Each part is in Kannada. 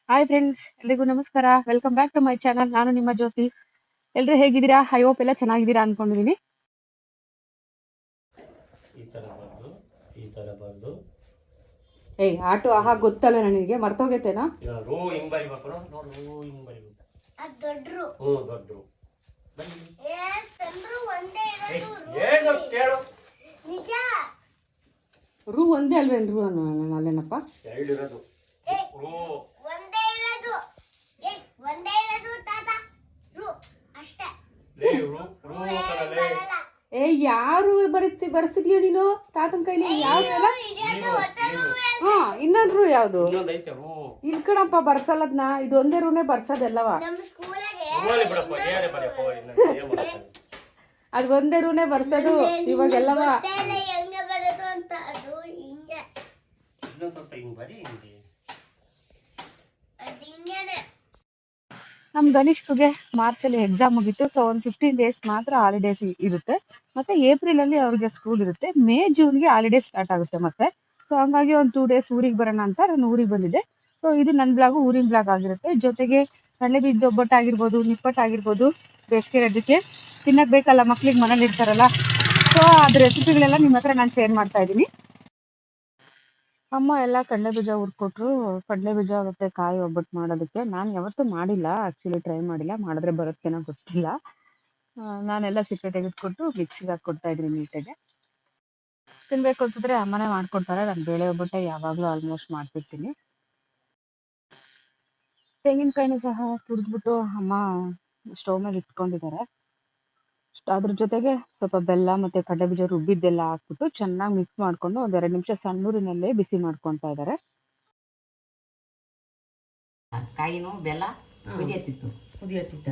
ಹಾಯ್ ಫ್ರೆಂಡ್ಸ್, ಎಲ್ರಿಗೂ ನಮಸ್ಕಾರ. Welcome back to my channel. ನಾನು ನಿಮ್ಮ ಜ್ಯೋತಿ. ಎಲ್ರು ಹೇಗಿದ್ದೀರಾ? ಐ ಹೋಪ್ ಎಲ್ಲ ಚೆನ್ನಾಗಿದ್ದೀರಾ ಅನ್ಕೊಂಡಿದೀನಿ. ಈ ತರ ಬರ್ದು ಏಯ್ ಆಟೋ ಆಹಾ ಗೊತ್ತಲ್ಲ ನನಗೆ, ಮರ್ತೋಗೈತೇನಾ? ರೂ ಹಿಂಗ್ ಬರಿಬೇಕು ನೋಡು, ರೂ ಹಿಂಗ್ ಬರಿಬೇಕು. ಅದು ದೊಡ್ಡರು. ದೊಡ್ಡರು ಚಂದ್ರು ಒಂದೇ ಇರೋದು. ಏನು ಕೇಳು, ನಿಜ. ರೂ ಒಂದೇ ಅಲ್ವೇನ್? ರೂ ಅಲ್ಲೇನಪ್ಪ, ಎರಡು ಇರೋದು. ರೂ ಒಂದೇ ಇರೋದು. ಒಂದೇ ಇರೋದು ತಾತ. ರು ಅಷ್ಟೇ. ಲೇ ರೂ ರೂ ಕರಲೇ. ಏ ಯಾರು ಬರ್ಸಿದ್ಯೋ ನೀನು ತಾತನ ಕೈಲಿ? ಯಾವ್ದು ಅಲ್ಲ? ಹಾ, ಇನ್ನೊಂದು ರೂ ಯಾವ್ದು? ಇನ್ನೊಂದು ಐತೆ ರೂ. ಇಲ್ ಕಣಪ್ಪ ಬರ್ಸಲ್ಲದ್ನ, ಇದು ಒಂದೇ ರೂನೇ ಬರ್ಸೋದೆಲ್ಲವ. ನಮ್ಮ ಸ್ಕೂಲಿಗೆ ರೂಲಿ ಬಿಡಪ್ಪ, ಏನೇ ಬರೆಯಪ್ಪ, ಏನು ಮಾಡ್ತಾನೆ. ಅದ್ ಒಂದೇ ರೂನೇ ಬರ್ಸೋದು ಇವಾಗೆಲ್ಲವ. ಹೆಂಗೆ ಬರೋದು ಅಂತ. ಅದು ಹಿಂಗೆ, ಇನ್ನೊಂದು ಸ್ವಲ್ಪ ಹಿಂಗ್ ಬರಿ, ಹಿಂಗೆ ಅದು ಹಿಂಗೇನೆ. ನಮ್ ಗಣೇಶ್ಗೆ ಮಾರ್ಚ್ ಅಲ್ಲಿ ಎಕ್ಸಾಮ್ ಮುಗೀತು. ಸೊ ಒಂದ್ 15 ಡೇಸ್ ಮಾತ್ರ ಹಾಲಿಡೇಸ್ ಇರುತ್ತೆ. ಮತ್ತೆ ಏಪ್ರಿಲ್ ಅಲ್ಲಿ ಅವ್ರಿಗೆ ಸ್ಕೂಲ್ ಇರುತ್ತೆ. ಮೇ ಜೂನ್ಗೆ ಹಾಲಿಡೇಸ್ ಸ್ಟಾರ್ಟ್ ಆಗುತ್ತೆ ಮತ್ತೆ. ಸೊ ಹಂಗಾಗಿ ಒಂದ್ 2 ಡೇಸ್ ಊರಿಗೆ ಬರೋಣ ಅಂತ ನಾನು ಊರಿಗೆ ಬಂದಿದ್ದೆ. ಸೊ ಇದು ನನ್ ಬ್ಲಾಗು, ಊರಿನ ಬ್ಲಾಗ್ ಆಗಿರುತ್ತೆ. ಜೊತೆಗೆ ಕಡಲೆ ಬೀಜ ಒಬ್ಬಟ್ಟು ಆಗಿರ್ಬೋದು, ನಿಪ್ಪಟ್ಟು ಆಗಿರ್ಬೋದು, ಬೇಸಿಗೆ ರಜಕ್ಕೆ ತಿನ್ನಕ್ ಬೇಕಲ್ಲ ಮಕ್ಳಿಗೆ, ಮನೇಲಿ ಇರ್ತಾರಲ್ಲ. ಸೊ ಅದ್ರ ರೆಸಿಪಿಗಳೆಲ್ಲ ನಿಮ್ಮ ಹತ್ರ ನಾನು ಶೇರ್ ಮಾಡ್ತಾ ಇದ್ದೀನಿ. ಅಮ್ಮ ಎಲ್ಲ ಕಡಲೆ ಬೀಜ ಹುರ್ಕೊಟ್ರು. ಕಡಲೆ ಬೀಜ ಮತ್ತೆ ಕಾಯಿ ಒಬ್ಬಟ್ಟು ಮಾಡೋದಕ್ಕೆ. ನಾನು ಯಾವತ್ತೂ ಮಾಡಿಲ್ಲ, ಆಕ್ಚುಲಿ ಟ್ರೈ ಮಾಡಿಲ್ಲ. ಮಾಡಿದ್ರೆ ಬರುತ್ತೇನೋ ಗೊತ್ತಿಲ್ಲ. ನಾನೆಲ್ಲ ಸಿಪ್ಪೆ ತೆಗೆದುಕೊಟ್ಟು ಮಿಕ್ಸಿಗೆ ಹಾಕೊಡ್ತಾ ಇದ್ದೀನಿ ನೀಟಾಗೆ. ತಿನ್ಬೇಕು ಅಂತಂದ್ರೆ ಅಮ್ಮನೇ ಮಾಡ್ಕೊಡ್ತಾರೆ. ನಾನು ಬೇಳೆ ಒಬ್ಬಟ್ಟೆ ಯಾವಾಗಲೂ ಆಲ್ಮೋಸ್ಟ್ ಮಾಡ್ತಿರ್ತೀನಿ. ತೆಂಗಿನಕಾಯಿನೂ ಸಹ ತುರಿದ್ಬಿಟ್ಟು ಅಮ್ಮ ಸ್ಟವ್ ಮೇಲೆ ಇಟ್ಕೊಂಡಿದ್ದಾರೆ. ಅದ್ರ ಜೊತೆಗೆ ಸ್ವಲ್ಪ ಬೆಲ್ಲ ಮತ್ತೆ ಕಡಲೆ ಬೀಜ ರುಬ್ಬಿದ್ದೆಲ್ಲ ಹಾಕ್ಬಿಟ್ಟು ಚೆನ್ನಾಗಿ ಮಿಕ್ಸ್ ಮಾಡ್ಕೊಂಡು ಒಂದ್ 2 ನಿಮಿಷ ಸಣ್ಣೂರಿನಲ್ಲೇ ಬಿಸಿ ಮಾಡ್ಕೊತಾ ಇದ್ದಾರೆ. ಕಾಯಿನೂ ಬೆಲ್ಲ ಕುದಿಯತ್ತಿತ್ತು.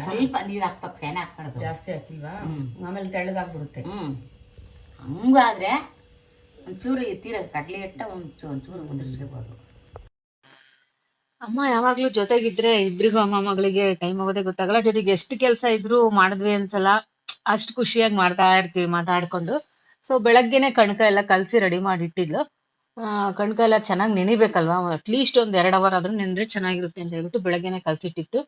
ಸ್ವಲ್ಪ ನೀರು ಹಾಕ್ಬೇಕು, ಸೇನೆ ಹಾಕ್ಬಾರ್ದು, ಜಾಸ್ತಿ ಹಾಕಿಲ್ವಾ? ಆಮೇಲೆ ತೆಳ್ಳಗಾಗ್ಬಿಡುತ್ತೆ. ಹಂಗಾದ್ರೆ ಒಂಚೂರು ತೀರ ಕಡ್ಲೆ ಹಿಟ್ಟ ಒಂಚೂರು ಉದುರಿಸ್ಕೋಬೋದು. ಅಮ್ಮ ಯಾವಾಗ್ಲೂ ಜೊತೆಗಿದ್ರೆ ಇಬ್ರಿಗೂ ಅಮ್ಮ ಮಗಳಿಗೆ ಟೈಮ್ ಹೋಗೋದೇ ಗೊತ್ತಾಗಲ್ಲ. ಜೊತೆಗೆ ಎಷ್ಟು ಕೆಲಸ ಇದ್ರು ಮಾಡಿದ್ವಿ ಅನ್ಸಲ್ಲ. ಅಷ್ಟು ಖುಷಿಯಾಗಿ ಮಾಡ್ತಾ ಇರ್ತೀವಿ ಮಾತಾಡ್ಕೊಂಡು. ಸೊ ಬೆಳಗ್ಗೆನೆ ಕಣಕ ಎಲ್ಲ ಕಲ್ಸಿ ರೆಡಿ ಮಾಡಿ ಇಟ್ಟಿದ್ಲು. ಕಣಕ ಎಲ್ಲ ಚೆನ್ನಾಗಿ ನೆನಿಬೇಕಲ್ವಾ, ಅಟ್ಲೀಸ್ಟ್ ಒಂದ್ 2 ಅವರ್ ಆದ್ರೂ ನೆಂದ್ರೆ ಚೆನ್ನಾಗಿರುತ್ತೆ ಅಂತ ಹೇಳ್ಬಿಟ್ಟು ಬೆಳಗ್ಗೆನೆ ಕಲ್ಸಿಟ್ಟಿತ್ತು.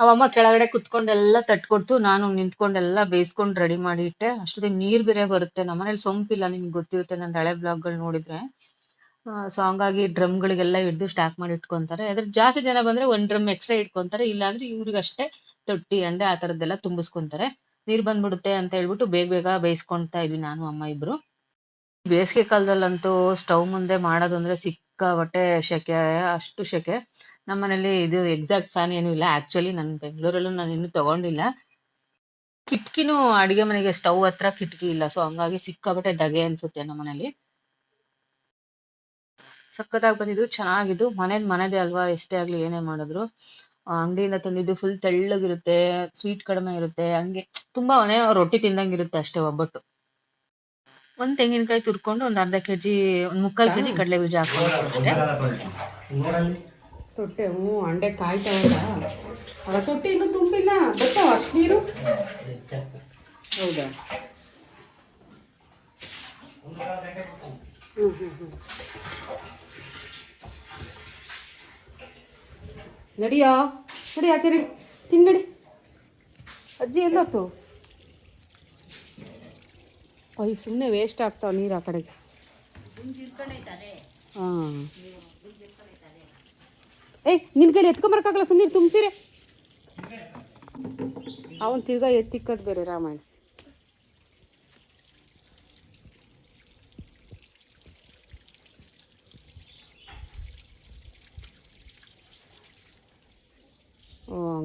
ಅವಮ್ಮ ಕೆಳಗಡೆ ಕುತ್ಕೊಂಡೆಲ್ಲ ತಟ್ಕೊಡ್ತು. ನಾನು ನಿಂತ್ಕೊಂಡೆಲ್ಲ ಬೇಯಿಸ್ಕೊಂಡು ರೆಡಿ ಮಾಡಿ ಇಟ್ಟೆ. ಅಷ್ಟೊತ್ತಿಗೆ ನೀರ್ ಬೇರೆ ಬರುತ್ತೆ. ನಮ್ಮನೇಲಿ ಸೊಂಪಿಲ್ಲ, ನಿಮ್ಗೆ ಗೊತ್ತಿರುತ್ತೆ ನನ್ನ ಹಳೆ ಬ್ಲಾಗ್ಗಳು ನೋಡಿದ್ರೆ. ಸೊ ಹಂಗಾಗಿ ಡ್ರಮ್ಗಳಿಗೆಲ್ಲ ಹಿಡ್ದು ಸ್ಟಾಕ್ ಮಾಡಿ ಇಟ್ಕೊಂತಾರೆ. ಅದ್ರ ಜಾಸ್ತಿ ಜನ ಬಂದ್ರೆ ಒಂದ್ ಡ್ರಮ್ ಎಕ್ಸ್ಟ್ರಾ ಇಟ್ಕೊಂತಾರೆ. ಇಲ್ಲಾಂದ್ರೆ ಇವ್ರಿಗಷ್ಟೇ ತೊಟ್ಟಿ ಅಂಡೆ ಆ ತರದ್ದೆಲ್ಲ ತುಂಬಿಸ್ಕೊಂತಾರೆ. ನೀರ್ ಬಂದ್ಬಿಡುತ್ತೆ ಅಂತ ಹೇಳ್ಬಿಟ್ಟು ಬೇಗ ಬೇಗ ಬೇಯಿಸ್ಕೊಂತಾ ಇದ್ವಿ ನಾನು ಅಮ್ಮ ಇಬ್ರು. ಬೇಸಿಗೆ ಕಾಲದಲ್ಲಂತೂ ಸ್ಟವ್ ಮುಂದೆ ಮಾಡೋದು ಅಂದ್ರೆ ಸಿಕ್ಕಾಬಟ್ಟೆ ಶೆಕೆ, ಅಷ್ಟು ಶೆಕೆ. ನಮ್ಮನೇಲಿ ಇದು ಎಕ್ಸಾಕ್ಟ್ ಫ್ಯಾನ್ ಏನೂ ಇಲ್ಲ. ಆಕ್ಚುಲಿ ನಾನು ಬೆಂಗಳೂರಲ್ಲೂ ನಾನು ಇನ್ನೂ ತಗೊಂಡಿಲ್ಲ. ಕಿಟಕಿನೂ ಅಡಿಗೆ ಮನೆಗೆ ಸ್ಟವ್ ಹತ್ರ ಕಿಟಕಿ ಇಲ್ಲ. ಸೊ ಹಂಗಾಗಿ ಸಿಕ್ಕಾಬಟ್ಟೆ ಧಗೆ ಅನ್ಸುತ್ತೆ ನಮ್ಮನೇಲಿ. ಸಖತ್ತಾಗಿ ಬಂದಿದ್ದು, ಚೆನ್ನಾಗಿದ್ದು. ಮನೆದೇ ಅಲ್ವಾ, ಎಷ್ಟೇ ಆಗ್ಲಿ ಏನೇ ಮಾಡಿದ್ರು. ಅಂಗಡಿಯಿಂದ ತಂದಿದ್ದು ಫುಲ್ ತೆಳ್ಳಗಿರುತ್ತೆ, ಸ್ವೀಟ್ ಕಡಿಮೆ ಇರುತ್ತೆ. ಹಂಗೆ ತುಂಬಾ ಮನೆ ರೊಟ್ಟಿ ತಿಂದಂಗಿರುತ್ತೆ ಅಷ್ಟೇ ಒಬ್ಬಟ್ಟು. ಒಂದ್ ತೆಂಗಿನಕಾಯಿ ತುರ್ಕೊಂಡು ಒಂದ್ ಅರ್ಧ ಕೆಜಿ, ಒಂದ್ 3/4 ಕೆಜಿ ಕಡಲೆ ಬೀಜ ಹಾಕೊಂಡು ತೊಟ್ಟೆ. ಅಂಡೆ ಕಾಯ್ತಾವಲ್ಲ, ಅವ ತೊಟ್ಟಿ ಇನ್ನೂ ತುಂಬಿಲ್ಲ. ಬರ್ತಾವ ಅಷ್ಟು ನೀರು? ಹೌದಾ? ನಡಿಯೋ, ನಡಿ ಆಚಾರಿ ತಿನ್ನಡಿ. ಅಜ್ಜಿ ಎಲ್ಲೋತು? ಅಯ್ಯ, ಸುಮ್ಮನೆ ವೇಸ್ಟ್ ಆಗ್ತಾವ ನೀರು ಆ ಕಡೆಗೆ. ಹಾಂ, ಏಯ್ ನಿನ್ ಕೈಲಿ ಎತ್ಕೊಂಬರಕ್ಕಾಗಲ್ಲ, ಸುಮ್ಮನೆ ತುಂಬಿಸಿರೆ. ಅವನ್ ತಿರ್ಗಾ ಎತ್ತಿಕ್ಕದ್ ಬೇರೆ ರಾಮಾಯಣ.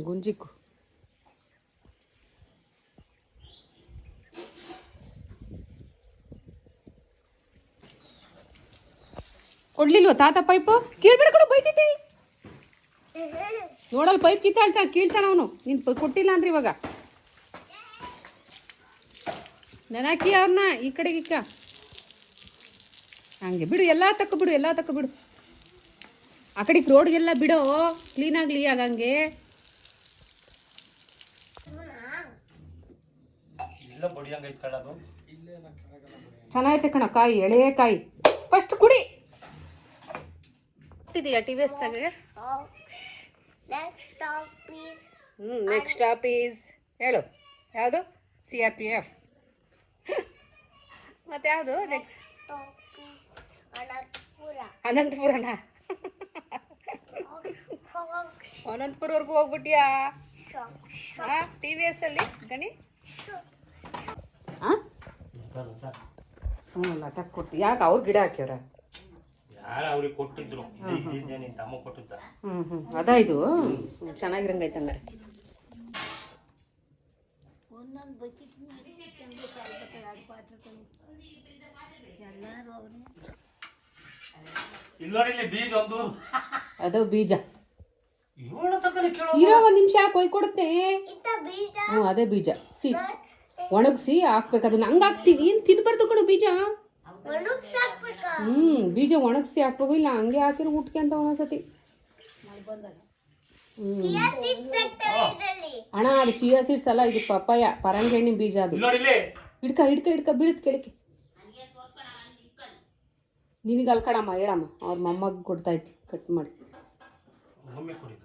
ಗುಂಜಿಕ್ಕು ಕೊಡ್ಲಿಲ್ವ ತಾತ ಪೈಪು? ಕೀಳ್ಬೇಡ ಕೂಡ ಬೈತೈತಿ. ನೋಡಲ್ ಪೈಪ್ ಕಿತ್ತಾಳ್ತಾಳ, ಕೀಳ್ತಾನ ಅವನು. ನೀನ್ ಕೊಟ್ಟಿಲ್ಲ ಅಂದ್ರೆ ಇವಾಗ ನೆನಾಕಿ ಅವ್ರನ್ನ ಈ ಕಡೆಗೆ ಇಕ್ಕ. ಹಂಗೆ ಬಿಡು, ಎಲ್ಲ ತಕ್ಕ ಬಿಡು, ಎಲ್ಲ ತಕ್ಕ ಬಿಡು. ಆ ಕಡೆಗೆ ರೋಡ್ಗೆಲ್ಲ ಬಿಡೋ, ಕ್ಲೀನ್ ಆಗ್ಲಿ ಆಗಂಗೆ. ಚೆನ್ನಾಗೈತೆ ಕಣ ಕಾಯಿ, ಎಳೆ ಕಾಯಿ. ಫಸ್ಟ್ ಕುಡಿ. ಇದೆಯಾ TVS ತಾಗೆ? Next stop is next stop is ಹೇಳು ಯಾವುದು? CRPF. ಮತ್ತೆ ಯಾವುದು next? stop is Anantapura. ಅನಂತಪುರನ? ಅನಂತಪುರವರೆಗೂ ಹೋಗ್ಬಿಟ್ಯಾ? TVS ಅಲ್ಲಿ ಗಣಿ? ಲತಾ ಕೊಟ್ಟು ಯಾಕೆ ಅವ್ರು ಗಿಡ ಹಾಕ್ಯವ್ರ? ಯಾರು ಅವ್ರಿಗೆ ಕೊಟ್ಟಿದ್ರು, ನಿನ್ ತಮ್ಮ ಕೊಟ್ಟಿದ್ದ. ಅದಾ ಇದು ಚೆನ್ನಾಗಿರಂಗೈತಂಗ. ಒಂದೊಂದು ಬಕೆಟ್ ಎಲ್ಲರೂ ಅವ್ರೆ. ಇಲ್ಲಿ ನೋಡಿ, ಇಲ್ಲಿ ಬೀಜ ಒಂದು. ಅದು ಬೀಜ ಇವಳ ತಕನೆ ಕೇಳೋ. ಇರೋ ಒಂದ್ ನಿಮಿಷ ಕೊಯ್ಕೊಡುತ್ತೆ. ಇತ್ತ ಬೀಜ ಅದೇ ಬೀಜ ಸೀಡ್ಸ್ ಒಣಗಿಸಿ ಹಾಕ್ಬೇಕು. ಅದನ್ನ ಹಂಗ ಹಾಕ್ತೀವಿ, ಏನ್ ತಿನ್ಬಾರ್ದು ಕಣೋ ಬೀಜ. ಒಣಗ್ಸಿ ಹಾಕ್ಬೇಕಾ? ಬೀಜ ಒಣಗಿಸಿ ಹಾಕ್ಬೇಕು, ಇಲ್ಲ ಹಂಗೆ ಹಾಕಿರೋ ಊಟಕ್ಕೆ ಅಂತ ಒಂದೊಂದ್ಸತಿ. ಚಿಯಾ ಸೀಡ್ಸ್ ಹಾಕ್ತಾರೆ ಇದರಲ್ಲಿ. ಅಣ್ಣ ಅದು ಚಿಯಾ ಸೀಡ್ಸ್ ಅಲ್ಲ, ಇದು ಪಪ್ಪಾಯ ಪರಂಗಿ ಹಣ್ಣಿನ ಬೀಜ. ಅದು ಇಲ್ಲಿ ನೋಡಿ, ಇಲ್ಲಿ ಹಿಡ್ಕ ಬೀಳತ್ ಕೆಳಕ್ಕೆ. ನಿನಗೆ ಅಲ್ಲಿ ಕಡಮ್ಮ ಹೇಳಮ್ಮ, ಅವ್ರ ಮೊಮ್ಮಗ್ ಕೊಡ್ತಾ ಇತ್ತು ಕಟ್ ಮಾಡಿ. ಮಮ್ಮಿ ಕೊಡಿ.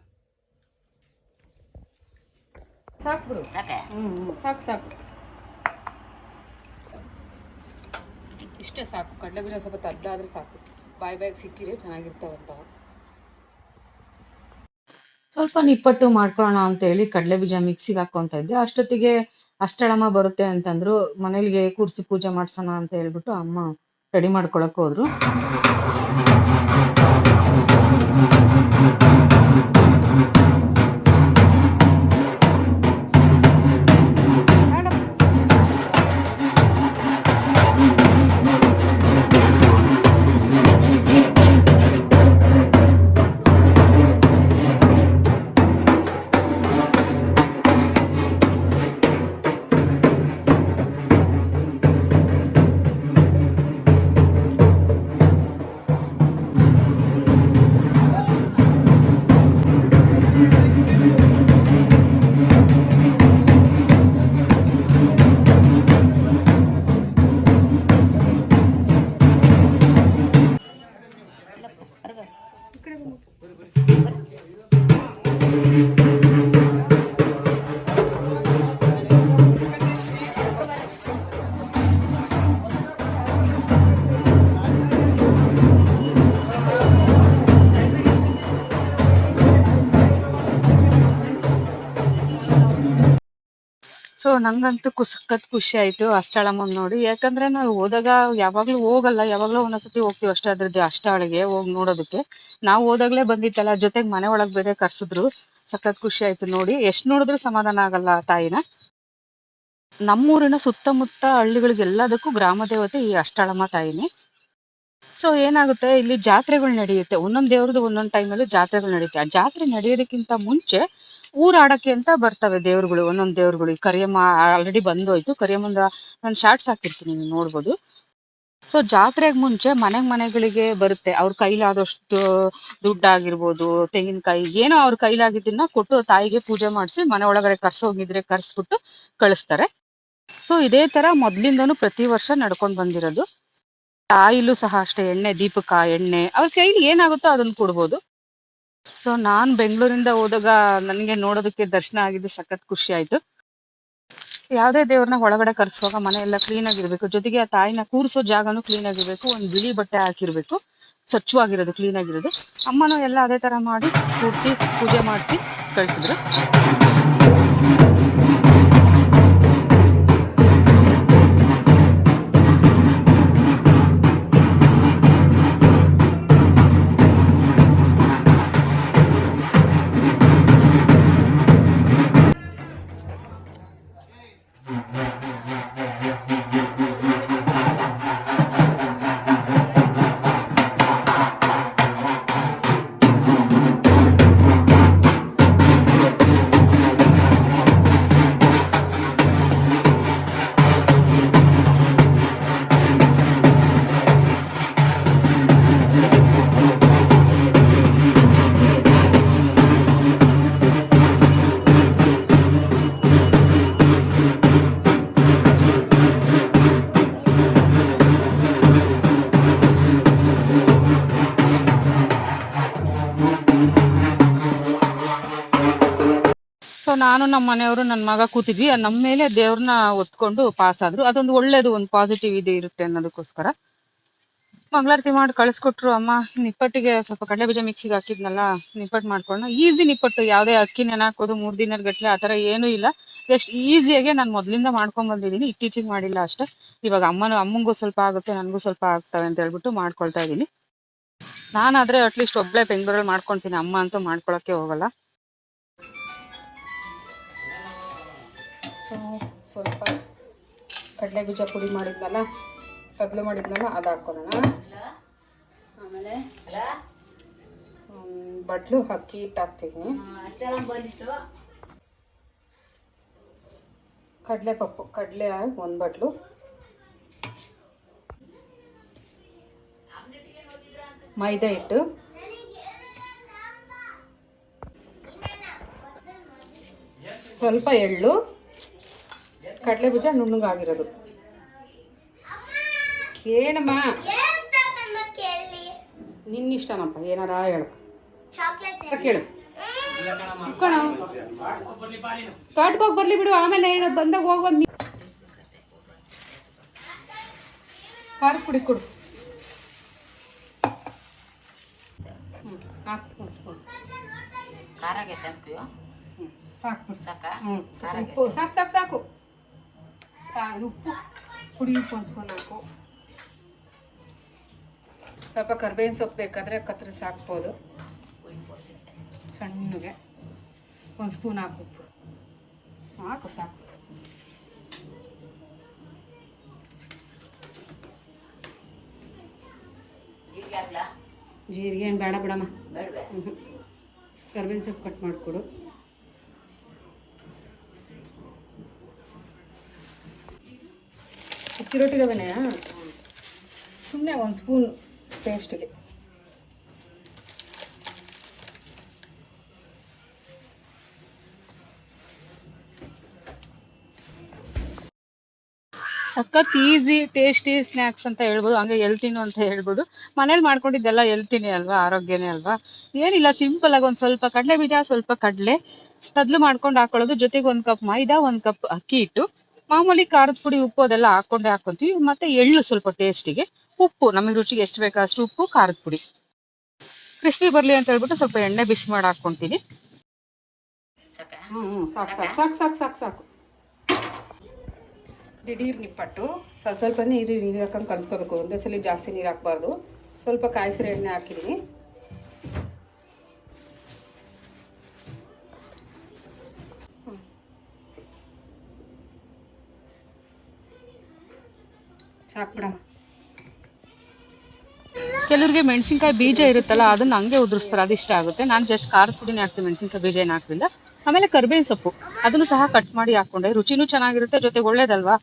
ಸಾಕು ಬಿಡು. ಸಾಕು ಇಷ್ಟೇ ಸಾಕು. ಕಡಲೆಬೀಜ ಸ್ವಲ್ಪ ತದ್ದಾದ್ರೆ ಸಾಕು, ಬಾಯಿ ಸಿಕ್ಕಿದ್ರೆ ಚೆನ್ನಾಗಿರ್ತಾವಂತ. ಸ್ವಲ್ಪ ನಿಪ್ಪಟ್ಟು ಮಾಡ್ಕೊಳ್ಳೋಣ ಅಂತ ಹೇಳಿ ಕಡಲೆಬೀಜ ಮಿಕ್ಸಿಗೆ ಹಾಕೊಂತ ಇದ್ದೆ. ಅಷ್ಟೊತ್ತಿಗೆ ಅಷ್ಟಳಮ್ಮ ಬರುತ್ತೆ ಅಂತಂದ್ರು. ಮನೇಲಿಗೆ ಕೂರ್ಸಿ ಪೂಜೆ ಮಾಡ್ಸೋಣ ಅಂತ ಹೇಳ್ಬಿಟ್ಟು ಅಮ್ಮ ರೆಡಿ ಮಾಡ್ಕೊಳಕ್ ಹೋದ್ರು. ಸೊ ನಂಗಂತೂ ಸಖತ್ ಖುಷಿ ಆಯ್ತು ಅಷ್ಟಾಳಮ್ಮನ್ ನೋಡಿ. ಯಾಕಂದ್ರೆ ನಾವು ಹೋದಾಗ ಯಾವಾಗ್ಲೂ ಹೋಗಲ್ಲ, ಯಾವಾಗ್ಲೂ ಒಂದೊಂದ್ಸತಿ ಹೋಗ್ತೀವಿ ಅಷ್ಟೇ. ಅದ್ರದ್ದು ಅಷ್ಟಾಳಿಗೆ ಹೋಗಿ ನೋಡೋದಕ್ಕೆ ನಾವು ಹೋದಾಗ್ಲೇ ಬಂದಿತ್ತಲ್ಲ, ಜೊತೆಗೆ ಮನೆ ಒಳಗ್ ಬೇರೆ ಕರ್ಸಿದ್ರು. ಸಖತ್ ಖುಷಿ ಆಯ್ತು ನೋಡಿ. ಎಷ್ಟ್ ನೋಡಿದ್ರು ಸಮಾಧಾನ ಆಗಲ್ಲ ಆ ತಾಯಿನ. ನಮ್ಮೂರಿನ ಸುತ್ತಮುತ್ತ ಹಳ್ಳಿಗಳಿಗೆಲ್ಲದಕ್ಕೂ ಗ್ರಾಮ ದೇವತೆ ಈ ಅಷ್ಟಾಳಮ್ಮ ತಾಯಿನೇ. ಸೊ ಏನಾಗುತ್ತೆ, ಇಲ್ಲಿ ಜಾತ್ರೆಗಳು ನಡೆಯುತ್ತೆ. ಒಂದೊಂದ್ ದೇವ್ರದ್ದು ಒಂದೊಂದ್ ಟೈಮಲ್ಲಿ ಜಾತ್ರೆಗಳು ನಡೆಯುತ್ತೆ. ಆ ಜಾತ್ರೆ ನಡೆಯೋದಕ್ಕಿಂತ ಮುಂಚೆ ಊರಾಡಕ್ಕೆ ಅಂತ ಬರ್ತವೆ ದೇವ್ರುಗಳು, ಒಂದೊಂದ್ ದೇವ್ರುಗಳು. ಈ ಕರಿಯಮ್ಮ ಆಲ್ರೆಡಿ ಬಂದೋಯ್ತು. ಕರಿಯಮ್ಮಂದ ನಾನು ಶಾರ್ಟ್ಸ್ ಹಾಕಿರ್ತೀನಿ, ನೀವು ನೋಡ್ಬೋದು. ಸೊ ಜಾತ್ರೆಗೆ ಮುಂಚೆ ಮನೆಗಳಿಗೆ ಬರುತ್ತೆ. ಅವ್ರ ಕೈಲಾದಷ್ಟು ದುಡ್ಡಾಗಿರ್ಬೋದು, ತೆಂಗಿನಕಾಯಿ, ಏನೋ ಅವ್ರ ಕೈಲಾಗಿದ್ದನ್ನ ಕೊಟ್ಟು ತಾಯಿಗೆ ಪೂಜೆ ಮಾಡಿಸಿ ಮನೆ ಒಳಗಡೆ ಕರ್ಸೋಗಿದ್ರೆ ಕರ್ಸ್ಬಿಟ್ಟು ಕಳಿಸ್ತಾರೆ. ಸೊ ಇದೇ ತರ ಮೊದ್ಲಿಂದನೂ ಪ್ರತಿ ವರ್ಷ ನಡ್ಕೊಂಡ್ ಬಂದಿರೋದು. ತಾಯಿಲೂ ಸಹ ಅಷ್ಟೇ, ಎಣ್ಣೆ ದೀಪಕ್ಕ ಎಣ್ಣೆ ಅವ್ರ ಕೈಲಿ ಏನಾಗುತ್ತೋ ಅದನ್ನ ಕೊಡ್ಬೋದು. ಸೊ ನಾನ್ ಬೆಂಗಳೂರಿಂದ ಹೋದಾಗ ನನಗೆ ನೋಡೋದಕ್ಕೆ ದರ್ಶನ ಆಗಿದ್ದು ಸಖತ್ ಖುಷಿ ಆಯ್ತು. ಯಾವ್ದೇ ದೇವ್ರನ್ನ ಒಳಗಡೆ ಕರ್ಸುವಾಗ ಮನೆ ಎಲ್ಲ ಕ್ಲೀನ್ ಆಗಿರ್ಬೇಕು. ಜೊತೆಗೆ ಆ ತಾಯಿನ ಕೂರ್ಸೋ ಜಾಗನೂ ಕ್ಲೀನ್ ಆಗಿರ್ಬೇಕು. ಒಂದ್ ಬಿಳಿ ಬಟ್ಟೆ ಹಾಕಿರ್ಬೇಕು, ಸ್ವಚ್ಛವಾಗಿರೋದು, ಕ್ಲೀನ್ ಆಗಿರೋದು. ಅಮ್ಮನೂ ಎಲ್ಲ ಅದೇ ತರ ಮಾಡಿ ಕೂರ್ಸಿ ಪೂಜೆ ಮಾಡಿಸಿ ಕಳ್ಸಿದ್ರು. ನಾನು ನಮ್ಮ ಮನೆಯವರು ನನ್ನ ಮಗ ಕೂತಿದ್ವಿ ನಮ್ಮ ಮೇಲೆ ದೇವ್ರನ್ನ ಒತ್ಕೊಂಡು ಪಾಸ್ ಆದ್ರು. ಅದೊಂದು ಒಳ್ಳೇದು, ಒಂದು ಪಾಸಿಟಿವ್ ಇದು ಇರುತ್ತೆ ಅನ್ನೋದಕ್ಕೋಸ್ಕರ ಮಂಗಳಾರತಿ ಮಾಡಿ ಕಳಿಸ್ಕೊಟ್ರು ಅಮ್ಮ. ನಿಪ್ಪಟ್ಟಿಗೆ ಸ್ವಲ್ಪ ಕಡಲೆಬೀಜ ಮಿಕ್ಸಿಗೆ ಹಾಕಿದ್ನಲ್ಲ, ನಿಪ್ಪಟ್ಟು ಮಾಡ್ಕೊಂಡು ಈಸಿ ನಿಪ್ಪಟ್ಟು, ಯಾವುದೇ ಅಕ್ಕಿ ನೆನಾಕೋದು 3 ದಿನದ ಗಟ್ಲೆ ಆ ಥರ ಏನೂ ಇಲ್ಲ. ಜಸ್ಟ್ ಈಸಿಯಾಗೆ ನಾನು ಮೊದಲಿಂದ ಮಾಡ್ಕೊಂಡ್ ಬಂದಿದ್ದೀನಿ, ಇತ್ತೀಚೆಗೆ ಮಾಡಿಲ್ಲ ಅಷ್ಟೇ. ಇವಾಗ ಅಮ್ಮಂಗೂ ಸ್ವಲ್ಪ ಆಗುತ್ತೆ, ನನಗೂ ಸ್ವಲ್ಪ ಆಗ್ತವೆ ಅಂತ ಹೇಳ್ಬಿಟ್ಟು ಮಾಡ್ಕೊಳ್ತಾ ಇದ್ದೀನಿ. ನಾನಾದ್ರೆ ಅಟ್ಲೀಸ್ಟ್ ಒಬ್ಳೆ ಬೆಂಗಳೂರಲ್ಲಿ ಮಾಡ್ಕೊಳ್ತೀನಿ, ಅಮ್ಮ ಅಂತೂ ಮಾಡ್ಕೊಳಕ್ಕೆ ಹೋಗಲ್ಲ. ಸ್ವಲ್ಪ ಕಡಲೆಬೀಜ ಪುಡಿ ಮಾಡಿದ್ನಲ್ಲ, ಕದಲು ಮಾಡಿದ್ನಲ್ಲ, ಅದು ಹಾಕೊಳ್ಳೋಣ. ಆಮೇಲೆ ಬಟ್ಲು ಅಕ್ಕಿ ಹಿಟ್ಟು ಹಾಕ್ತೀನಿ. ಕಡಲೆ 1 ಬಟ್ಲು, ಮೈದಾ ಹಿಟ್ಟು, ಸ್ವಲ್ಪ ಎಳ್ಳು, ಕಡಲೆಬೀಜ ನುಣ್ಣಗಾಗಿರೋದು. ಏನಮ್ಮ ನಿನ್ನಿಷ್ಟನಪ್ಪ, ಏನಾರ ಹೇಳು, ಕೇಳು. ತೋಟಕ್ಕೆ ಬರ್ಲಿ ಬಿಡು, ಆಮೇಲೆ ಬಂದಾಗ ಹೋಗೋದು. ಖಾರದ ಪುಡಿ ಕೊಡು. ಹಾಕು ಒಂದು ಸ್ಪೂನ್. ಖಾರ ಆಗೈತೆ ಅಂತೀಯೋ? ಸಾಕು ಬಿಡು. ಸಾಕಾ? ಉಪ್ಪು ಸಾಕು. ಉಪ್ಪು ಪುಡಿ ಒಂದು ಸ್ಪೂನ್ ಹಾಕು. ಸ್ವಲ್ಪ ಕರ್ಬೇವಿನ ಸೊಪ್ಪು ಬೇಕಾದರೆ ಕತ್ತರಿಸಿ ಹಾಕ್ಬೋದು, ಸಣ್ಣಗೆ 1 ಸ್ಪೂನ್ ಹಾಕು. ಉಪ್ಪು ಹಾಕು, ಸಾಕು. ಜೀರಿಗೆ ಏನು ಬೇಡ ಬಿಡಮ್ಮ. ಕರ್ಬೇವಿನ ಸೊಪ್ಪು ಕಟ್ ಮಾಡಿಕೊಡು. ಚಿರೋಟಿ ರವೆನೆಯಾ? ಸುಮ್ಮನೆ 1 ಸ್ಪೂನ್ ಟೇಸ್ಟಿಗೆ. ಸಖತ್ ಈಸಿ ಟೇಸ್ಟಿ ಸ್ನ್ಯಾಕ್ಸ್ ಅಂತ ಹೇಳ್ಬೋದು, ಹಂಗೆ ಹೆಲ್ತಿನೂ ಅಂತ ಹೇಳ್ಬೋದು. ಮನೇಲಿ ಮಾಡ್ಕೊಂಡಿದ್ದೆಲ್ಲ ಹೆಲ್ತಿನೇ ಅಲ್ವಾ, ಆರೋಗ್ಯನೇ ಅಲ್ವಾ. ಏನಿಲ್ಲ, ಸಿಂಪಲ್ ಆಗಿ ಒಂದು ಸ್ವಲ್ಪ ಕಡಲೆ ಬೀಜ, ಸ್ವಲ್ಪ ಕಡಲೆ ಕದ್ಲು ಮಾಡ್ಕೊಂಡು ಹಾಕೊಳ್ಳೋದು, ಜೊತೆಗೆ 1 ಕಪ್ ಮೈದಾ, 1 ಕಪ್ ಅಕ್ಕಿ ಹಿಟ್ಟು, ಮಾಮೂಲಿ ಖಾರದ ಪುಡಿ, ಉಪ್ಪು ಅದೆಲ್ಲ ಹಾಕೊಂತೀವಿ. ಮತ್ತೆ ಎಳ್ಳು ಸ್ವಲ್ಪ ಟೇಸ್ಟಿಗೆ, ಉಪ್ಪು ನಮಗೆ ರುಚಿಗೆ ಎಷ್ಟು ಬೇಕು ಅಷ್ಟು ಉಪ್ಪು, ಖಾರದ ಪುಡಿ. ಕ್ರಿಸ್ಪಿ ಬರ್ಲಿ ಅಂತ ಹೇಳ್ಬಿಟ್ಟು ಸ್ವಲ್ಪ ಎಣ್ಣೆ ಬಿಸಿ ಮಾಡಿ ಹಾಕೊಂತೀನಿ. ಸಾಕು. ದಿಢೀರ್ ನಿಪ್ಪಟ್ಟು ಸ್ವಲ್ಪ ನೀರು ಹಾಕೊಂಡು ಕಲಿಸ್ಕೋಬೇಕು. ಒಂದೇ ಸಲ ಜಾಸ್ತಿ ನೀರು ಹಾಕ್ಬಾರ್ದು. ಸ್ವಲ್ಪ ಕಾಯಿಸಿರೋ ಎಣ್ಣೆ ಹಾಕಿದ್ದೀನಿ. ಸಾಕು ಬಿಡಮ್ಮ. ಕೆಲವ್ರಿಗೆ ಮೆಣಸಿನ್ಕಾಯಿ ಬೀಜ ಇರುತ್ತಲ್ಲ, ಅದನ್ನ ಹಂಗೆ ಉದುರಿಸ್ತಾರೆ, ಅದಿಷ್ಟ ಆಗುತ್ತೆ. ನಾನು ಜಸ್ಟ್ ಖಾರದ ಪುಡಿನೇ ಹಾಕ್ತೀನಿ, ಮೆಣಸಿನ್ಕಾಯಿ ಬೀಜ ಏನು ಹಾಕಲಿಲ್ಲ. ಆಮೇಲೆ ಕರ್ಬೇವಿನ ಸೊಪ್ಪು ಅದನ್ನು ಸಹ ಕಟ್ ಮಾಡಿ ಹಾಕೊಂಡೆ, ರುಚಿನೂ ಚೆನ್ನಾಗಿರುತ್ತೆ, ಜೊತೆಗೆ ಒಳ್ಳೇದಲ್ವಾ.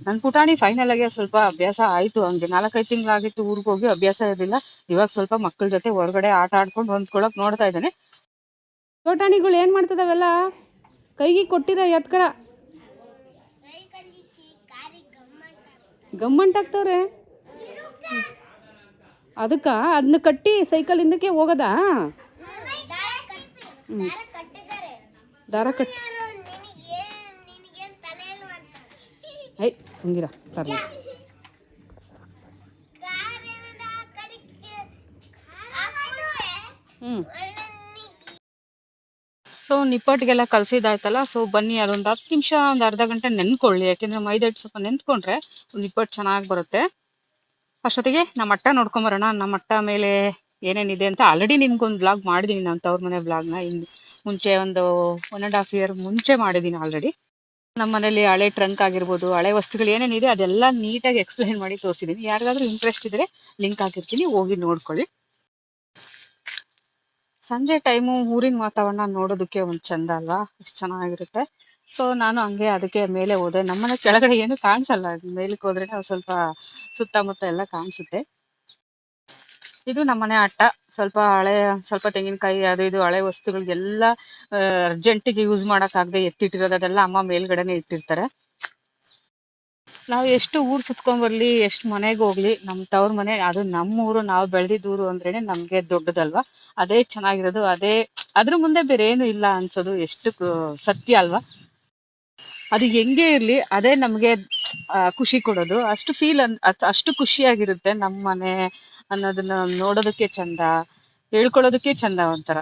ನನ್ನ ಪುಟಾಣಿ ಫೈನಲ್ ಆಗಿ ಸ್ವಲ್ಪ ಅಭ್ಯಾಸ ಆಯ್ತು, ಹಂಗೆ 4-5 ತಿಂಗಳಾಗಿತ್ತು ಊರಿಗೆ ಹೋಗಿ, ಅಭ್ಯಾಸ ಇರಲಿಲ್ಲ. ಇವಾಗ ಸ್ವಲ್ಪ ಮಕ್ಕಳ ಜೊತೆ ಹೊರಗಡೆ ಆಟ ಆಡ್ಕೊಂಡು ಹೊಂದ್ಕೊಳಕ್ ನೋಡ್ತಾ ಇದ್ದಾನೆ. ಪುಟಾಣಿಗಳು ಏನ್ ಮಾಡ್ತದವೆಲ್ಲ ಕೈಗೆ ಕೊಟ್ಟಿರೋ ಎತ್ಕರ ಗಮ್ಮಂಟಾಗ್ತವ್ರೆ. ಅದಕ್ಕ ಅದನ್ನ ಕಟ್ಟಿ ಸೈಕಲ್ ಹಿಂದಕ್ಕೆ ಹೋಗದಾ? ದಾರ ಕಟ್ಟಿ ಐ ಸುಂಗಿರ ತರಲಿ. ಸೊ ನಿಪ್ಪಟ್ಟಿಗೆಲ್ಲ ಕಲಸಿದಾಯ್ತಲ್ಲ. ಸೊ ಬನ್ನಿ, ಅದೊಂದು 10 ನಿಮಿಷ, ಒಂದು ಅರ್ಧ ಗಂಟೆ ನೆನ್ಕೊಳ್ಳಿ. ಯಾಕೆಂದ್ರೆ ಮೈದಾ ಹಿಟ್ಟು ಸ್ವಲ್ಪ ನೆನ್ಕೊಂಡ್ರೆ ನಿಪ್ಪಟ್ಟು ಚೆನ್ನಾಗಿ ಬರುತ್ತೆ. ಅಷ್ಟೊತ್ತಿಗೆ ನಮ್ಮ ಅಟ್ಟ ನೋಡ್ಕೊಂಬರೋಣ. ನಮ್ಮ ಅಟ್ಟ ಮೇಲೆ ಏನೇನಿದೆ ಅಂತ ಆಲ್ರೆಡಿ ನಿಮ್ಗೊಂದು ಬ್ಲಾಗ್ ಮಾಡಿದೀನಿ, ನಾನು ತವ್ರ ಮನೆ ಬ್ಲಾಗ್ನ ಮುಂಚೆ ಒಂದು 1.5 year ಮುಂಚೆ ಮಾಡಿದೀನಿ ಆಲ್ರೆಡಿ. ನಮ್ಮ ಮನೇಲಿ ಹಳೆ ಟ್ರಂಕ್ ಆಗಿರ್ಬೋದು, ಹಳೆ ವಸ್ತುಗಳು ಏನೇನಿದೆ ಅದೆಲ್ಲ ನೀಟಾಗಿ ಎಕ್ಸ್ಪ್ಲೈನ್ ಮಾಡಿ ತೋರಿಸಿದೀನಿ. ಯಾರಿಗಾದ್ರೂ ಇಂಟ್ರೆಸ್ಟ್ ಇದ್ರೆ ಲಿಂಕ್ ಹಾಕಿರ್ತೀನಿ, ಹೋಗಿ ನೋಡ್ಕೊಳ್ಳಿ. ಸಂಜೆ ಟೈಮು ಊರಿನ ವಾತಾವರಣ ನೋಡೋದಕ್ಕೆ ಒಂದು ಚಂದ ಅಲ್ವಾ, ಎಷ್ಟು ಚೆನ್ನಾಗಿರುತ್ತೆ. ಸೊ ನಾನು ಹಂಗೆ ಅದಕ್ಕೆ ಮೇಲೆ ಹೋದೆ. ನಮ್ಮನೆ ಕೆಳಗಡೆ ಏನು ಕಾಣಿಸಲ್ಲ, ಮೇಲಕ್ಕೆ ಹೋದ್ರೆ ಸ್ವಲ್ಪ ಸುತ್ತಮುತ್ತ ಎಲ್ಲ ಕಾಣಿಸುತ್ತೆ. ಇದು ನಮ್ಮನೆ ಅಟ್ಟ. ಸ್ವಲ್ಪ ತೆಂಗಿನಕಾಯಿ ಅದು ಇದು ಹಳೆ ವಸ್ತುಗಳಿಗೆಲ್ಲ ಅರ್ಜೆಂಟಿಗೆ ಯೂಸ್ ಮಾಡೋಕ್ಕಾಗದೆ ಎತ್ತಿಟ್ಟಿರೋದು, ಅದೆಲ್ಲ ಅಮ್ಮ ಮೇಲ್ಗಡೆನೆ ಇಟ್ಟಿರ್ತಾರೆ. ನಾವು ಎಷ್ಟು ಊರು ಸುತ್ಕೊಂಡ್ಬರ್ಲಿ, ಎಷ್ಟು ಮನೆಗೆ ಹೋಗ್ಲಿ, ನಮ್ಮ ತವ್ರ ಮನೆ ಅದು ನಮ್ಮ ಊರು, ನಾವು ಬೆಳೆದಿದ್ದ ಊರು ಅಂದ್ರೇನೆ ನಮ್ಗೆ ದೊಡ್ಡದಲ್ವಾ. ಅದೇ ಚೆನ್ನಾಗಿರೋದು, ಅದ್ರ ಮುಂದೆ ಬೇರೆ ಏನು ಇಲ್ಲ ಅನ್ಸೋದು. ಎಷ್ಟು ಸತ್ಯ ಅಲ್ವಾ? ಅದು ಹೆಂಗೆ ಇರ್ಲಿ, ಅದೇ ನಮ್ಗೆ ಖುಷಿ ಕೊಡೋದು. ಅಷ್ಟು ಅಷ್ಟು ಖುಷಿಯಾಗಿರುತ್ತೆ. ನಮ್ಮ ಮನೆ ಅನ್ನೋದನ್ನ ನೋಡೋದಕ್ಕೆ ಚಂದ, ಹೇಳ್ಕೊಳ್ಳೋದಕ್ಕೆ ಚಂದ ಒಂಥರ.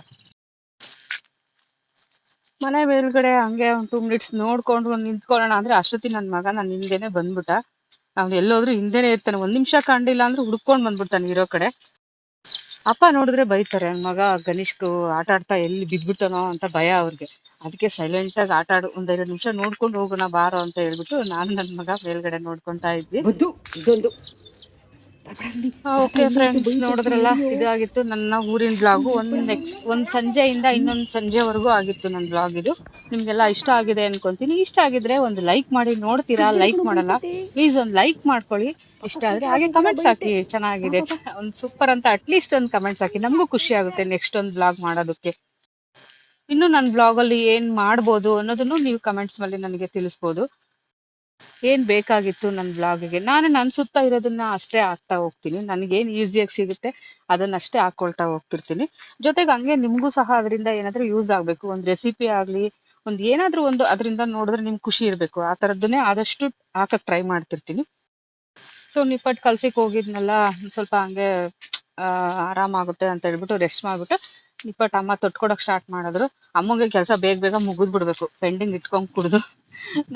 ಮನೆ ಮೇಲ್ಗಡೆ ಹಂಗೆ ಒಂದು 2 ಮಿನಿಟ್ಸ್ ನೋಡ್ಕೊಂಡು ನಿಂತ್ಕೊಳ್ಳೋಣ ಅಂದ್ರೆ ಅಷ್ಟೊತ್ತಿ ನನ್ ಮಗ ನನ್ ಹಿಂದೆನೆ ಬಂದ್ಬಿಟ್ಟ. ಅವ್ನು ಎಲ್ಲೋದ್ರು ಹಿಂದೆನೆ ಇರ್ತಾನೆ, 1 ನಿಮಿಷ ಕಂಡಿಲ್ಲ ಅಂದ್ರೆ ಹುಡ್ಕೊಂಡ್ ಬಂದ್ಬಿಡ್ತಾನೆ ಇರೋ ಕಡೆ. ಅಪ್ಪ ನೋಡಿದ್ರೆ ಬೈತಾರೆ, ನನ್ ಮಗ ಗಣೇಶ್ಗೂ ಆಟ ಆಡ್ತಾ ಎಲ್ಲಿ ಬಿದ್ಬಿಟ್ಟನೋ ಅಂತ ಭಯ ಅವ್ರಿಗೆ. ಅದಕ್ಕೆ ಸೈಲೆಂಟ್ ಆಗಿ ಆಟ ಆಡು, 1-2 ನಿಮಿಷ ನೋಡ್ಕೊಂಡು ಹೋಗೋಣ ಬಾರೋ ಅಂತ ಹೇಳ್ಬಿಟ್ಟು ನಾನು ನನ್ ಮಗ ಮೇಲ್ಗಡೆ ನೋಡ್ಕೊಂತಾ ಇದ್ವಿ. ಇದೊಂದು ಓಕೆ ಫ್ರೆಂಡ್ಸ್, ನೋಡಿದ್ರಲ್ಲ, ಇದಾಗಿತ್ತು ನನ್ನ ಊರಿನ ಬ್ಲಾಗು. ಒಂದ್ ಸಂಜೆಯಿಂದ ಇನ್ನೊಂದ್ ಸಂಜೆವರೆಗೂ ಆಗಿತ್ತು ನನ್ನ ಬ್ಲಾಗ್ ಇದು. ನಿಮ್ಗೆಲ್ಲ ಇಷ್ಟ ಆಗಿದೆ ಅನ್ಕೊಂತೀನಿ. ಇಷ್ಟ ಆಗಿದ್ರೆ ಒಂದು ಲೈಕ್ ಮಾಡಿ. ನೋಡ್ತೀರಾ, ಲೈಕ್ ಮಾಡಲ್ಲ, ಪ್ಲೀಸ್ ಒಂದು ಲೈಕ್ ಮಾಡ್ಕೊಳ್ಳಿ. ಇಷ್ಟ ಆದ್ರೆ ಹಾಗೆ ಕಮೆಂಟ್ಸ್ ಹಾಕಿ, ಚೆನ್ನಾಗಿದೆ, ಒಂದ್ ಸೂಪರ್ ಅಂತ ಅಟ್ಲೀಸ್ಟ್ ಒಂದು ಕಮೆಂಟ್ಸ್ ಹಾಕಿ. ನಮಗೂ ಖುಷಿ ಆಗುತ್ತೆ ನೆಕ್ಸ್ಟ್ ಒಂದು ಬ್ಲಾಗ್ ಮಾಡೋದಕ್ಕೆ. ಇನ್ನು ನನ್ನ ಬ್ಲಾಗ್ ಅಲ್ಲಿ ಏನ್ ಮಾಡ್ಬೋದು ಅನ್ನೋದನ್ನು ನೀವು ಕಮೆಂಟ್ಸ್ ಮೇಲೆ ನನಗೆ ತಿಳಿಸ್ಬೋದು. ಏನ್ ಬೇಕಾಗಿತ್ತು ನನ್ನ ಬ್ಲಾಗ್ಗೆ, ನಾನು ನನ್ ಸುತ್ತ ಇರೋದನ್ನ ಅಷ್ಟೇ ಹಾಕ್ತಾ ಹೋಗ್ತೀನಿ. ನನಗೇನ್ ಈಸಿಯಾಗಿ ಸಿಗುತ್ತೆ ಅದನ್ನಷ್ಟೇ ಹಾಕೊಳ್ತಾ ಹೋಗ್ತಿರ್ತೀನಿ. ಜೊತೆಗೆ ಹಂಗೆ ನಿಮ್ಗೂ ಸಹ ಅದರಿಂದ ಏನಾದ್ರೂ ಯೂಸ್ ಆಗ್ಬೇಕು, ಒಂದ್ ರೆಸಿಪಿ ಆಗ್ಲಿ, ಏನಾದ್ರೂ ಒಂದು ಅದರಿಂದ ನೋಡಿದ್ರೆ ನಿಮ್ಗೆ ಖುಷಿ ಇರ್ಬೇಕು, ಆ ತರದ್ದನ್ನೇ ಆದಷ್ಟು ಹಾಕಕ್ ಟ್ರೈ ಮಾಡ್ತಿರ್ತೀನಿ. ಸೊ ನಿಪ್ಪಟ್ಟು ಕಲ್ಸಿಕ್ ಹೋಗಿದ್ನಲ್ಲ, ಸ್ವಲ್ಪ ಹಂಗೆ ಆರಾಮಾಗುತ್ತೆ ಅಂತ ಹೇಳ್ಬಿಟ್ಟು ರೆಸ್ಟ್ ಮಾಡ್ಬಿಟ್ಟು ನಿಪ್ಪಟ್ಟು ಅಮ್ಮ ತೊಟ್ಕೊಡಕ್ ಸ್ಟಾರ್ಟ್ ಮಾಡಿದ್ರು. ಅಮ್ಮಗೆ ಕೆಲಸ ಬೇಗ ಬೇಗ ಮುಗಿದ್ ಬಿಡ್ಬೇಕು, ಪೆಂಡಿಂಗ್ ಇಟ್ಕೊಂಡ್ ಕುಡ್ದು.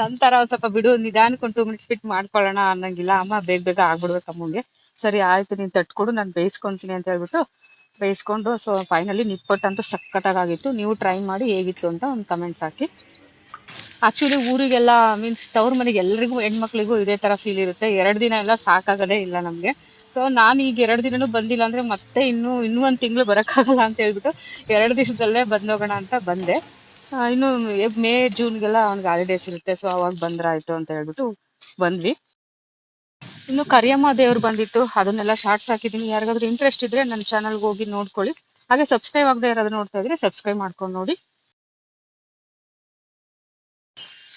ನಂತರ ಒಂದ್ ಸ್ವಲ್ಪ ಬಿಡು, ನಿಧಾನಕ್ಕೆ 2 ಮಿನಿಟ್ಸ್ ಬಿಟ್ಟು ಮಾಡ್ಕೊಳ್ಳೋಣ ಅನ್ನಂಗಿಲ್ಲ. ಅಮ್ಮ ಬೇಗ ಬೇಗ ಆಗ್ಬಿಡ್ಬೇಕು ಅಮ್ಮಗೆ. ಸರಿ ಆಯ್ತು, ನೀನ್ ತಟ್ಕೊಡು, ನಾನು ಬೇಯಿಸ್ಕೊಂತೀನಿ ಅಂತ ಹೇಳ್ಬಿಟ್ಟು ಬೇಯಿಸ್ಕೊಂಡು, ಸೊ ಫೈನಲಿ ನಿಪ್ಪಟ್ಟು ಅಂತೂ ಸಖತ್ತಾಗಿತ್ತು. ನೀವು ಟ್ರೈ ಮಾಡಿ ಹೇಗಿತ್ತು ಅಂತ ಒಂದು ಕಮೆಂಟ್ಸ್ ಹಾಕಿ. ಆಕ್ಚುಲಿ ಊರಿಗೆಲ್ಲ ಮೀನ್ಸ್ ತವ್ರ ಮನೆಗೆ ಎಲ್ರಿಗೂ ಹೆಣ್ಮಕ್ಳಿಗೂ ಇದೇ ತರ ಫೀಲ್ ಇರುತ್ತೆ. 2 ದಿನ ಎಲ್ಲ ಸಾಕಾಗದೇ ಇಲ್ಲ ನಮ್ಗೆ. ಸೊ ನಾನು ಈಗ 2 ದಿನನೂ ಬಂದಿಲ್ಲ ಅಂದ್ರೆ ಮತ್ತೆ ಇನ್ನೂ 1 ತಿಂಗಳು ಬರಕ್ಕಾಗಲ್ಲ ಅಂತ ಹೇಳ್ಬಿಟ್ಟು 2 ದಿವಸದಲ್ಲೇ ಬಂದೋಗೋಣ ಅಂತ ಬಂದೆ. ಇನ್ನು ಮೇ ಜೂನ್ಗೆಲ್ಲ ಅವ್ನಿಗೆ ಹಾಲಿಡೇಸ್ ಇರುತ್ತೆ, ಸೊ ಅವಾಗ ಬಂದ್ರಾಯ್ತು ಅಂತ ಹೇಳ್ಬಿಟ್ಟು ಬಂದ್ವಿ. ಇನ್ನು ಕರಿಯಮ್ಮ ದೇವ್ರು ಬಂದಿತ್ತು, ಅದನ್ನೆಲ್ಲ ಶಾರ್ಟ್ಸ್ ಹಾಕಿದೀನಿ. ಯಾರಿಗಾದ್ರೂ ಇಂಟ್ರೆಸ್ಟ್ ಇದ್ರೆ ನನ್ನ ಚಾನಲ್ಗೆ ಹೋಗಿ ನೋಡ್ಕೊಳ್ಳಿ. ಹಾಗೆ ಸಬ್ಸ್ಕ್ರೈಬ್ ಆಗದೆ ಯಾರಾದ್ರೂ ನೋಡ್ತಾ ಇದ್ರೆ ಸಬ್ಸ್ಕ್ರೈಬ್ ಮಾಡ್ಕೊಂಡು ನೋಡಿ.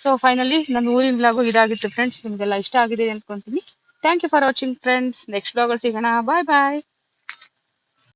ಸೊ ಫೈನಲಿ ನನ್ನ ಊರಿನ ಬ್ಲಾಗು ಇದಾಗಿತ್ತು ಫ್ರೆಂಡ್ಸ್. ನಿಮ್ಗೆಲ್ಲ ಇಷ್ಟ ಆಗಿದೆ ಅನ್ಕೊಂತೀನಿ. Thank you for watching friends. Next ಬ್ಲಾಗಲ್ಲಿ ಸಿಗೋಣ. ಬಾಯ್ ಬಾಯ್.